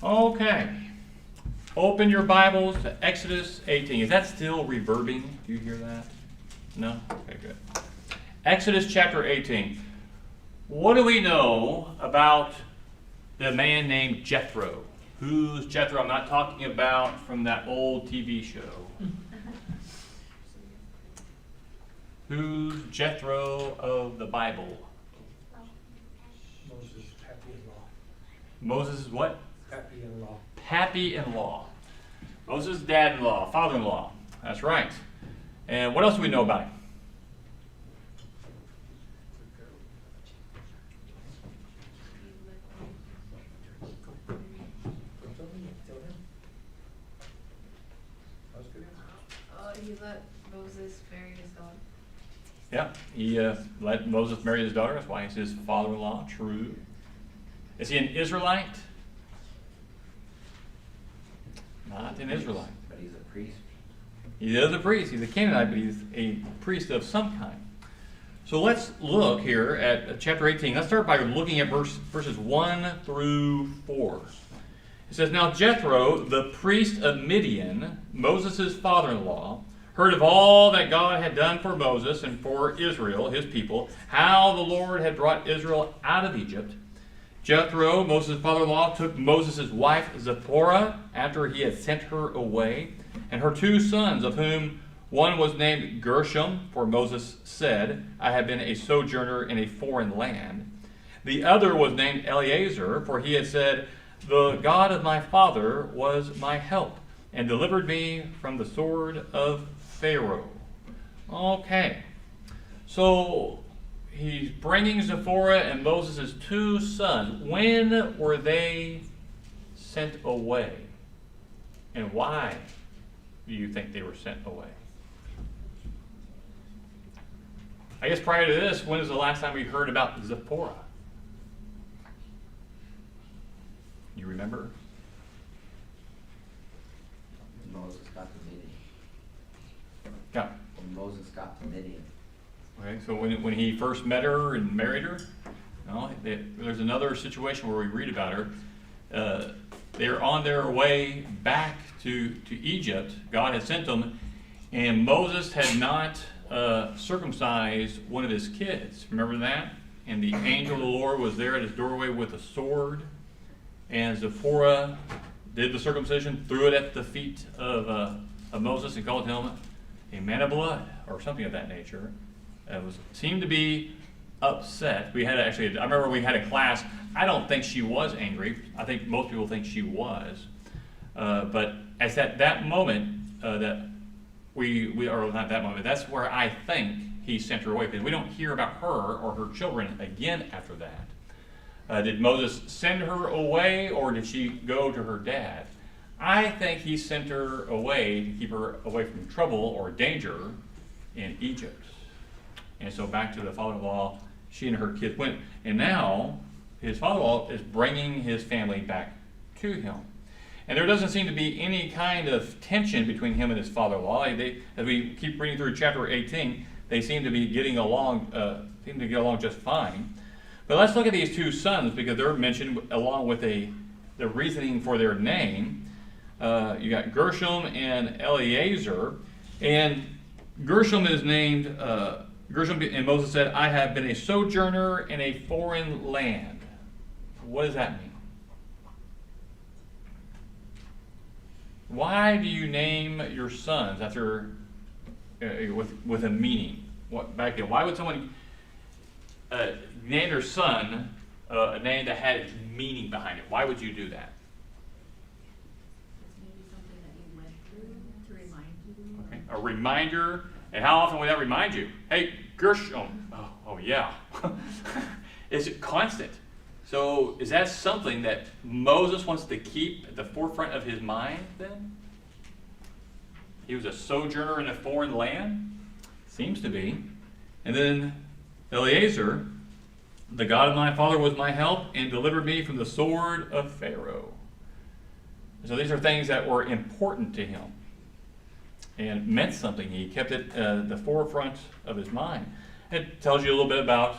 Okay. Open your Bibles to Exodus 18. Is that still reverbing? Do you hear that? No? Okay, good. Exodus chapter 18. What do we know about the man named Jethro? Who's Jethro? I'm not talking about from that old TV show. Who's Jethro of the Bible? Moses' pappy-in-law. Moses is what? Pappy-in-law. Pappy-in-law. Moses' dad-in-law, father-in-law. That's right. And what else do we know about him? He let Moses marry his daughter. Yeah, he let Moses marry his daughter. That's why he's his father-in-law. True. Is he an Israelite? Not an Israelite. But he's a priest. He is a priest. He's a Canaanite, but he's a priest of some kind. So let's look here at chapter 18. Let's start by looking at verses 1 through 4. It says, Now Jethro, the priest of Midian, Moses' father-in-law, heard of all that God had done for Moses and for Israel, his people, how the Lord had brought Israel out of Egypt. Jethro, Moses' father-in-law, took Moses' wife Zipporah after he had sent her away, and her 2 sons, of whom one was named Gershom, for Moses said, I have been a sojourner in a foreign land. The other was named Eleazar, for he had said, The God of my father was my help, and delivered me from the sword of Pharaoh. Okay, so he's bringing Zipporah and Moses' 2 sons. When were they sent away? And why do you think they were sent away? I guess prior to this, when was the last time we heard about Zipporah? You remember? Moses got to Midian. Yeah. When Moses got to Midian. Okay, so when he first met her and married her, no, there's another situation where we read about her. They're on their way back to Egypt. God had sent them, and Moses had not circumcised one of his kids. Remember that? And the angel of the Lord was there at his doorway with a sword, and Zipporah did the circumcision, threw it at the feet of Moses, and called him a man of blood, or something of that nature. Seemed to be upset. I remember we had a class. I don't think she was angry. I think most people think she was. But at that moment, or not that moment, that's where I think he sent her away, because we don't hear about her or her children again after that. Did Moses send her away, or did she go to her dad? I think he sent her away to keep her away from trouble or danger in Egypt. And so back to the father-in-law, she and her kids went. And now his father-in-law is bringing his family back to him. And there doesn't seem to be any kind of tension between him and his father-in-law. As we keep reading through chapter 18, they seem to be getting along, just fine. But let's look at these 2 sons, because they're mentioned along with the reasoning for their name. You got Gershom and Eleazar. And Gershom is named, Gershom and Moses said, I have been a sojourner in a foreign land. What does that mean? Why do you name your sons after with a meaning? Back then, why would someone name their son a name that had meaning behind it? Why would you do that? It's maybe something that you went through to remind you. Okay. A reminder. And how often would that remind you? Hey, Gershom. Oh yeah. Is it constant? So is that something that Moses wants to keep at the forefront of his mind then? He was a sojourner in a foreign land? Seems to be. And then Eleazar, the God of my father was my help and delivered me from the sword of Pharaoh. So these are things that were important to him and meant something. He kept it the forefront of his mind. It tells you a little bit about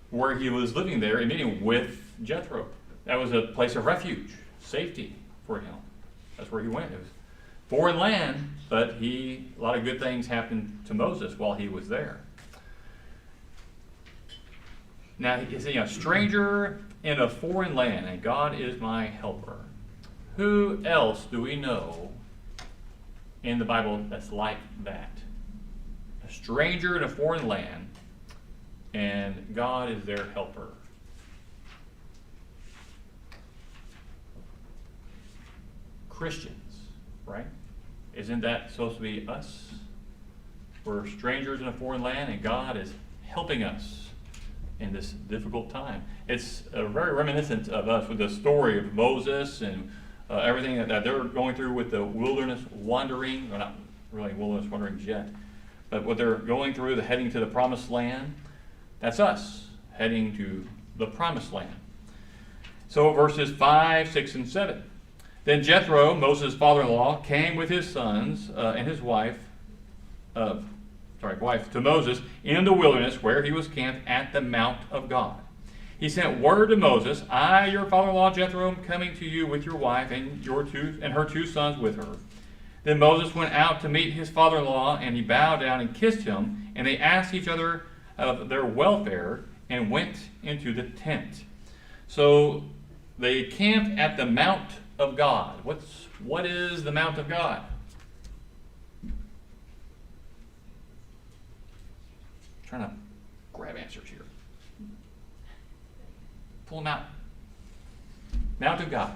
where he was living there in Midian with Jethro. That was a place of refuge. safety for him. That's where he went. It was foreign land, but a lot of good things happened to Moses while he was there. Now, he's a stranger in a foreign land, and God is my helper. Who else do we know in the Bible that's like that? A stranger in a foreign land, and God is their helper. Christians, right? Isn't that supposed to be us? We're strangers in a foreign land, and God is helping us in this difficult time. It's very reminiscent of us with the story of Moses and everything that they're going through with the wilderness wandering. Well, not really wilderness wanderings yet, but what they're going through, the heading to the promised land. That's us heading to the promised land. So verses 5, 6, and 7. Then Jethro, Moses' father-in-law, came with his sons and his wife to Moses in the wilderness where he was camped at the Mount of God. He sent word to Moses, I, your father-in-law Jethro, am coming to you with your wife and her two sons with her. Then Moses went out to meet his father-in-law, and he bowed down and kissed him, and they asked each other of their welfare and went into the tent. So they camped at the Mount of God. What is the Mount of God? Trying to grab answers here. Pull them out. Mount of God.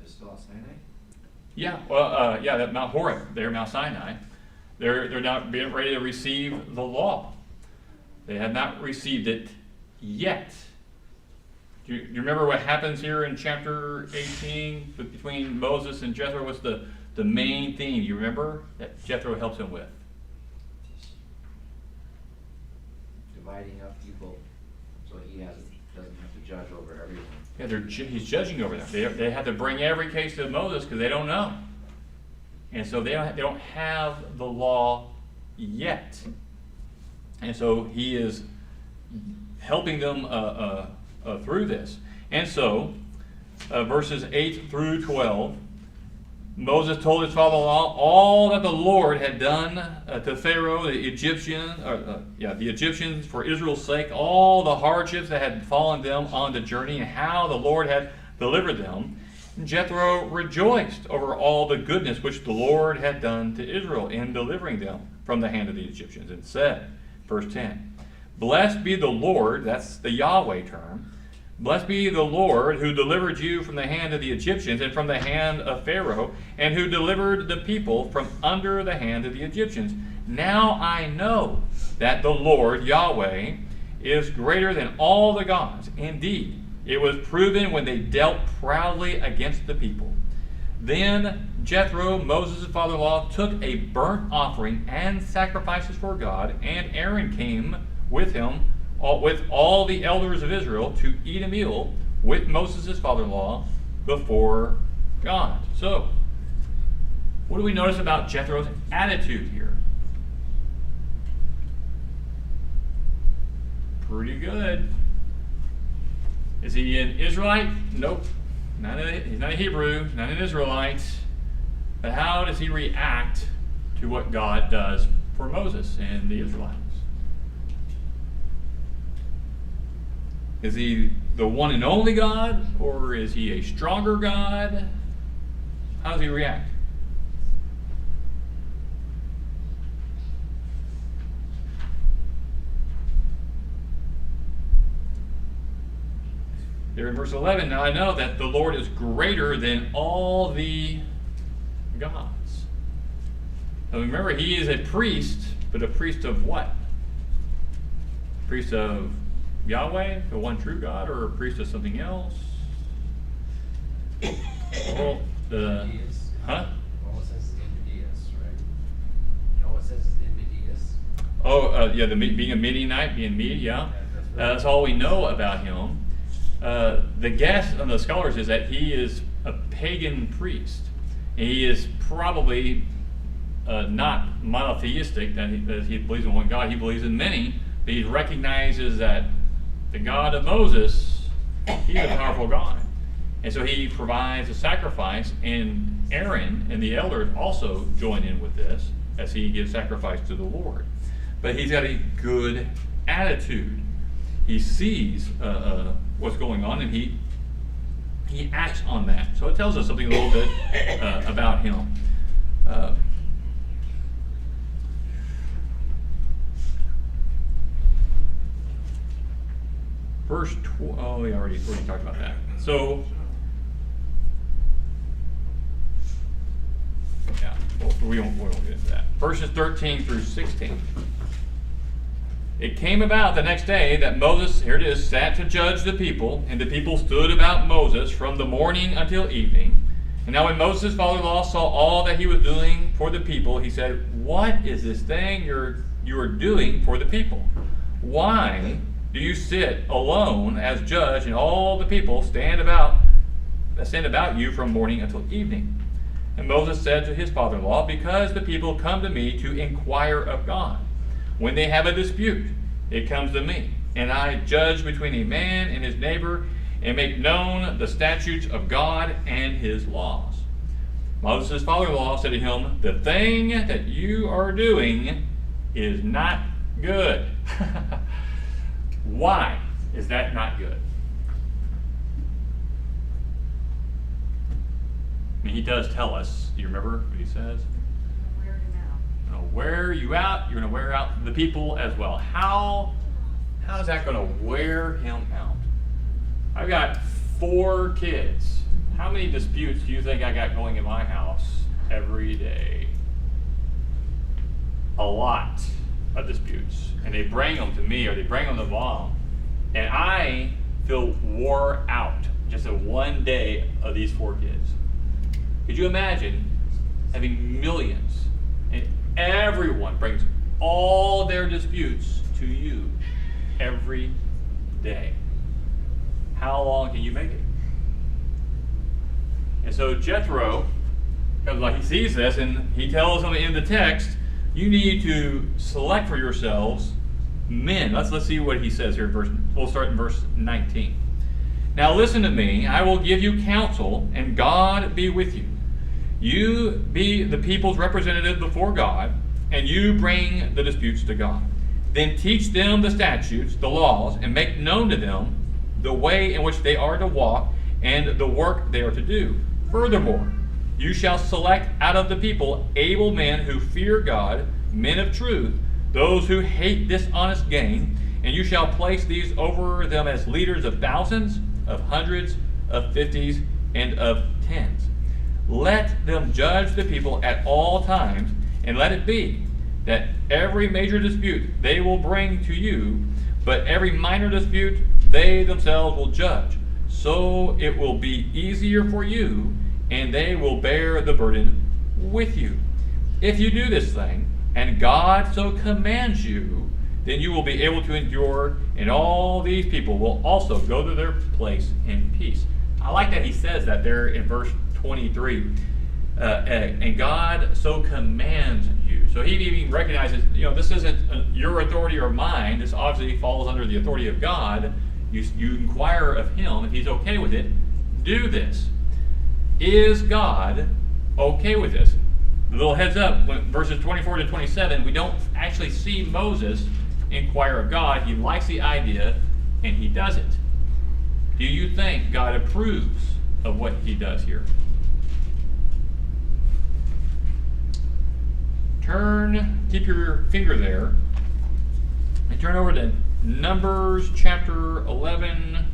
This is all Sinai? Yeah, well, that Mount Horeb, there, Mount Sinai. They're now being ready to receive the law. They have not received it yet. Do you remember what happens here in chapter 18 between Moses and Jethro? What's the main theme? You remember that Jethro helps him with? Dividing up people so he doesn't have to judge over everyone. Yeah, he's judging over them. They have to bring every case to Moses because they don't know. And so they don't have the law yet. And so he is helping them through this. And so, verses 8 through 12, Moses told his father-in-law all that the Lord had done to Pharaoh, the Egyptians for Israel's sake, all the hardships that had befallen them on the journey, and how the Lord had delivered them. And Jethro rejoiced over all the goodness which the Lord had done to Israel in delivering them from the hand of the Egyptians, and said, verse 10, Blessed be the Lord, that's the Yahweh term, blessed be the Lord who delivered you from the hand of the Egyptians and from the hand of Pharaoh, and who delivered the people from under the hand of the Egyptians. Now I know that the Lord, Yahweh, is greater than all the gods. Indeed, it was proven when they dealt proudly against the people. Then Jethro, Moses' father-in-law, took a burnt offering and sacrifices for God, and Aaron came with him, with all the elders of Israel, to eat a meal with Moses' father-in-law before God. So, what do we notice about Jethro's attitude here? Pretty good. Is he an Israelite? Nope. He's not a Hebrew, not an Israelite. But how does he react to what God does for Moses and the Israelites? Is he the one and only God, or is he a stronger God? How does he react? There in verse 11, now I know that the Lord is greater than all the gods. Now remember, he is a priest, but a priest of what? Priest of Yahweh, the one true God, or a priest of something else? Well, huh? Noah says Invidious, right? Noah says Invidious. Oh, being a Midianite, being Mede, yeah. That's all we know about him. The guess on the scholars is that he is a pagan priest. And he is probably not monotheistic, that he believes in one God. He believes in many, but he recognizes that the God of Moses He's a powerful God. And so he provides a sacrifice, and Aaron and the elders also join in with this as he gives sacrifice to the Lord. But he's got a good attitude. He sees what's going on, and he acts on that. So it tells us something a little bit about him. Verse we already talked about that. So, yeah, well, we won't get into that. Verses 13 through 16. It came about the next day that Moses, here it is, sat to judge the people, and the people stood about Moses from the morning until evening. And now when Moses' father-in-law saw all that he was doing for the people, he said, "What is this thing you are doing for the people? Why do you sit alone as judge, and all the people stand about you from morning until evening?" And Moses said to his father-in-law, "Because the people come to me to inquire of God. When they have a dispute, it comes to me, and I judge between a man and his neighbor, and make known the statutes of God and his laws." Moses' father-in-law said to him, "The thing that you are doing is not good." Why is that not good? I mean, he does tell us. Do you remember what he says? Wear him out. I'm going to wear you out. You're going to wear out the people as well. How is that going to wear him out? I've got 4 kids. How many disputes do you think I got going in my house every day? A lot of disputes. And they bring them to me, or they bring them to mom. And I feel wore out just in one day of these 4 kids. Could you imagine having millions, and everyone brings all their disputes to you every day? How long can you make it? And so Jethro, like, he sees this, and he tells them in the text, you need to select for yourselves men. Let's see what he says here. We'll start in verse 19. "Now listen to me. I will give you counsel, and God be with you. You be the people's representative before God, and you bring the disputes to God. Then teach them the statutes, the laws, and make known to them the way in which they are to walk and the work they are to do. Furthermore, you shall select out of the people able men who fear God, men of truth, those who hate dishonest gain, and you shall place these over them as leaders of thousands, of hundreds, of 50s, and of 10s. Let them judge the people at all times, and let it be that every major dispute they will bring to you, but every minor dispute they themselves will judge. So it will be easier for you, and they will bear the burden with you. If you do this thing, and God so commands you, then you will be able to endure, and all these people will also go to their place in peace." I like that he says that there in verse 23. And God so commands you. So he even recognizes, this isn't your authority or mine. This obviously falls under the authority of God. You inquire of him. If he's okay with it, do this. Is God okay with this? A little heads up, verses 24 to 27, we don't actually see Moses inquire of God. He likes the idea, and he does it. Do you think God approves of what he does here? Keep your finger there, and turn over to Numbers chapter 11,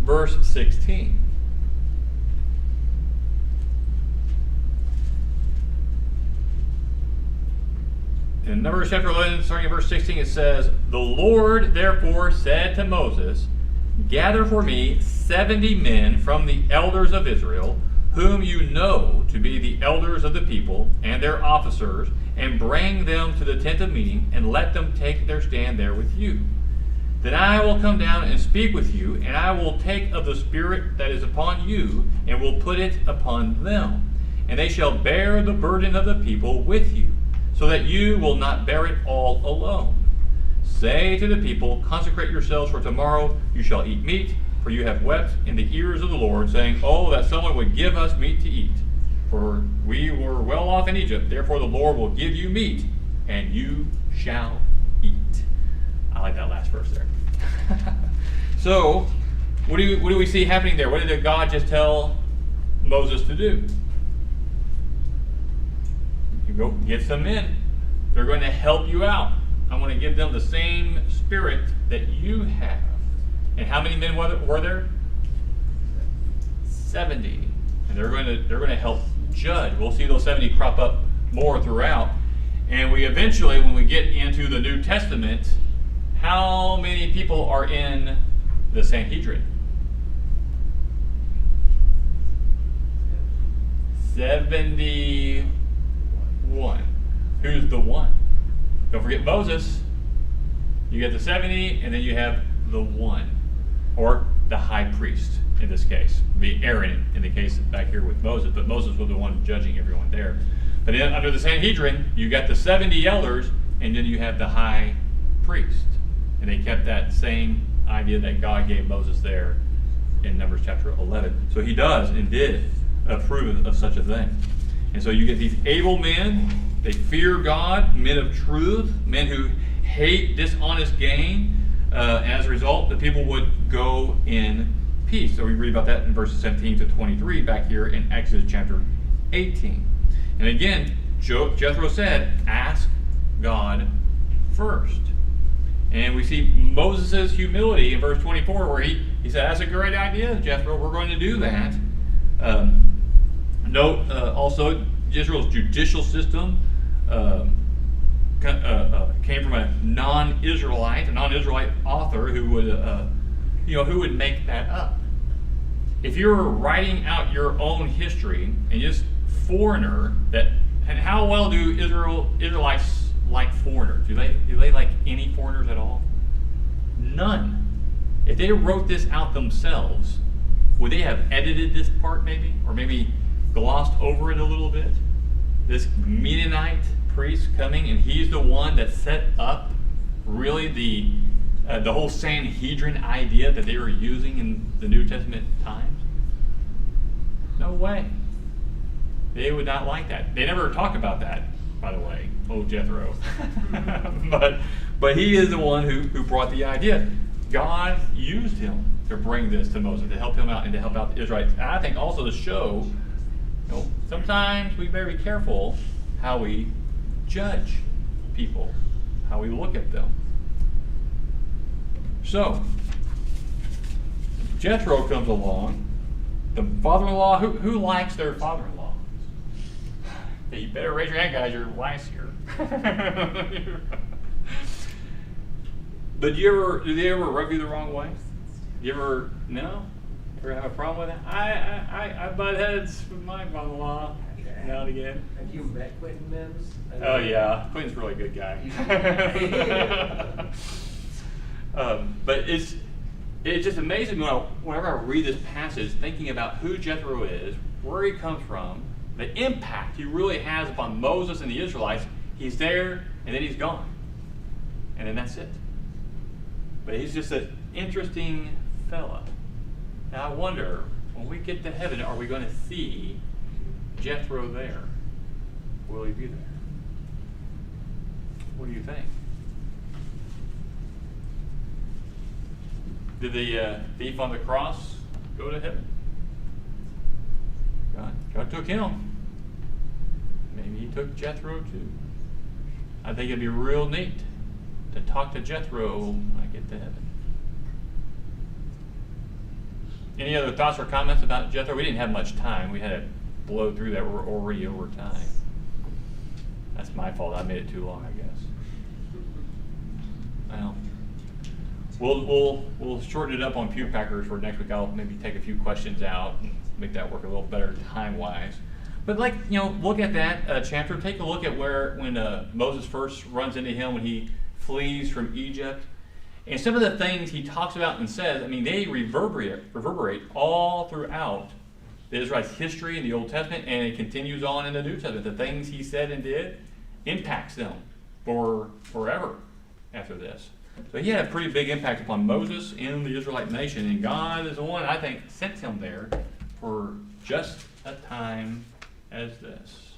verse 16. In Numbers chapter 11, starting at verse 16, it says, "The Lord therefore said to Moses, Gather for me 70 men from the elders of Israel, whom you know to be the elders of the people and their officers, and bring them to the tent of meeting, and let them take their stand there with you. Then I will come down and speak with you, and I will take of the Spirit that is upon you, and will put it upon them. And they shall bear the burden of the people with you, so that you will not bear it all alone. Say to the people, consecrate yourselves, for tomorrow you shall eat meat, for you have wept in the ears of the Lord, saying, oh, that someone would give us meat to eat. For we were well off in Egypt, therefore the Lord will give you meat, and you shall eat. I like that last verse there. So, what do we see happening there? What did God just tell Moses to do? You go get some men. They're going to help you out. I want to give them the same spirit that you have. And how many men were there? 70. And they're going to help judge. We'll see those 70 crop up more throughout. And we eventually, when we get into the New Testament, how many people are in the Sanhedrin? 71. Who's the one? Don't forget Moses. You get the 70, and then you have the one, or the high priest in this case. It'd be Aaron in the case back here with Moses, but Moses was the one judging everyone there. But then under the Sanhedrin, you got the 70 elders, and then you have the high priest. And they kept that same idea that God gave Moses there in Numbers chapter 11. So he does and did approve of such a thing. And so you get these able men. They fear God, men of truth, men who hate dishonest gain. As a result, the people would go in peace. So we read about that in verses 17 to 23 back here in Exodus chapter 18. And again, Jethro said, ask God first. And we see Moses' humility in verse 24 where he said, that's a great idea, Jethro, we're going to do that. Note also Israel's judicial system came from a non-Israelite author who would make that up. If you're writing out your own history and just foreigner and how well do Israelites like foreigners? Do they like any foreigners at all? None. If they wrote this out themselves, would they have edited this part maybe? Or maybe glossed over it a little bit? This Mennonite priest coming, and he's the one that set up really the whole Sanhedrin idea that they were using in the New Testament times? No way. They would not like that. They never talk about that, by the way, old Jethro. but he is the one who brought the idea. God used him to bring this to Moses, to help him out and to help out the Israelites. And I think also to show, sometimes we better be careful how we judge people, how we look at them. So, Jethro comes along, the father-in-law, who likes their father-in-law? Hey, you better raise your hand, guys, your wife's here. But do they ever rub you the wrong way? No? Ever have a problem with that? I butt heads with my father-in-law now and again. Have you met Quentin Mims? Oh yeah, Quentin's a really good guy. But it just amazes me whenever I read this passage, thinking about who Jethro is, where he comes from, the impact he really has upon Moses and the Israelites. He's there, and then he's gone. And then that's it. But he's just an interesting fella. Now I wonder, when we get to heaven, are we going to see Jethro there? Will he be there? What do you think? Did the thief on the cross go to heaven? God took him. Maybe he took Jethro too. I think it'd be real neat to talk to Jethro when I get to heaven. Any other thoughts or comments about Jethro? We didn't have much time. We had to blow through that. We're already over time. That's my fault. I made it too long, I guess. Well, we'll shorten it up on Pew-Packers for next week. I'll maybe take a few questions out and make that work a little better time-wise. But look at that chapter. Take a look at when Moses first runs into him when he flees from Egypt. And some of the things he talks about and says, they reverberate all throughout the Israelites' history in the Old Testament, and it continues on in the New Testament. The things he said and did impacts them for forever after this. So he had a pretty big impact upon Moses and the Israelite nation, and God is the one, I think, sent him there for just a time as this.